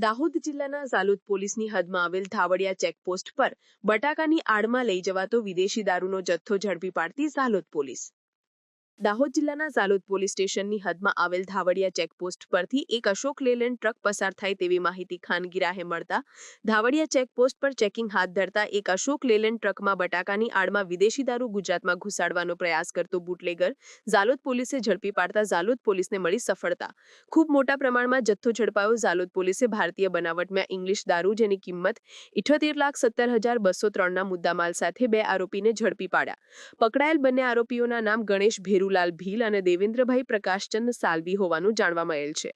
દાહોદ જિલ્લાના ઝાલોદ પોલીસની હદમાં આવેલ ધાવડિયા ચેકપોસ્ટ પર બટાકાની આડમાં લઈ જવાતો વિદેશી દારૂનો જથ્થો ઝડપી પાડતી ઝાલોદ પોલીસ। દાહોદ જિલ્લાના ઝાલોદ પોલીસ સ્ટેશનની હદમાં આવેલ ધાવડિયા ચેકપોસ્ટ પરથી એક અશોક લેલેન્ડ ટ્રક પસાર થાય તેવી માહિતી ખાનગી રાહે મળતા ધાવડિયા ચેકપોસ્ટ પર ચેકિંગ હાથ ધરતા એક અશોક લેલેન્ડ ટ્રકમાં બટાકાની આડમાં વિદેશી દારૂ ગુજરાતમાં ઘુસાડવાનો પ્રયાસ કરતો બુટલેગર ઝાલોદ પોલીસે ઝડપી પાડતા ઝાલોદ પોલીસને મળી સફળતા। ખૂબ મોટા પ્રમાણમાં જથ્થો ઝડપાયો। ઝાલોદ પોલીસે ભારતીય બનાવટમાં ઇંગ્લિશ દારૂ જેની કિંમત 78,70,203ના મુદ્દામાલ સાથે બે આરોપીને ઝડપી પાડ્યા। પકડાયેલ બંને આરોપીઓના નામ ગણેશ ભેરુલાલ ભીલ અને દેવેન્દ્રભાઈ પ્રકાશચંદ સાલવી હોવાનું જાણવા મળેલ છે,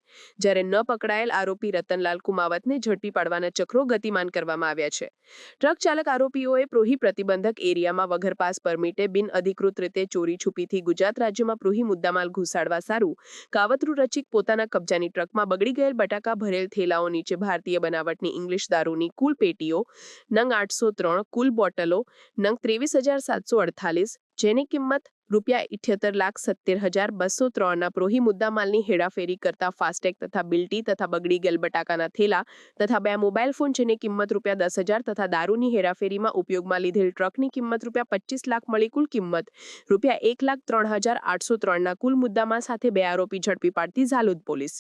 જ્યારે ન પકડાયેલ આરોપી રતનલાલ કુમાવતને ઝડપી પાડવાના ચક્રો ગતિમાન કરવામાં આવ્યા છે। ટ્રક ચાલક આરોપીઓએ પ્રોહી પ્રતિબંધક એરિયામાં વગર પાસ પરમિટે બિન અધિકૃત રીતે ચોરી છુપીથી ગુજરાત રાજ્યમાં પ્રોહી મુદ્દામાલ ઘુસાડવા સારું કાવતરું રચી પોતાના કબજાની ટ્રકમાં બગડી ગયેલ બટાકા ભરેલ થેલાઓ નીચે ભારતીય બનાવટની ઇંગ્લિશ દારૂની કુલ પેટીઓ નંગ 803, કુલ બોટલો નંગ 23,748, જેની કિંમત ₹78,70,203ના પ્રોહી મુદ્દામાલની હેરાફેરી કરતા ફાસ્ટેગ તથા બિલ્ટી તથા બગડી ગયેલ બટાકાના થેલા તથા બે મોબાઈલ ફોન જેની કિંમત ₹10,000 તથા દારૂની હેરાફેરીમાં ઉપયોગમાં લીધેલ ટ્રકની કિંમત ₹25 લાખ મળી કુલ કિંમત ₹1,03,803ના કુલ મુદ્દામાલ સાથે બે આરોપી ઝડપી પાડતી ઝાલોદ પોલીસ।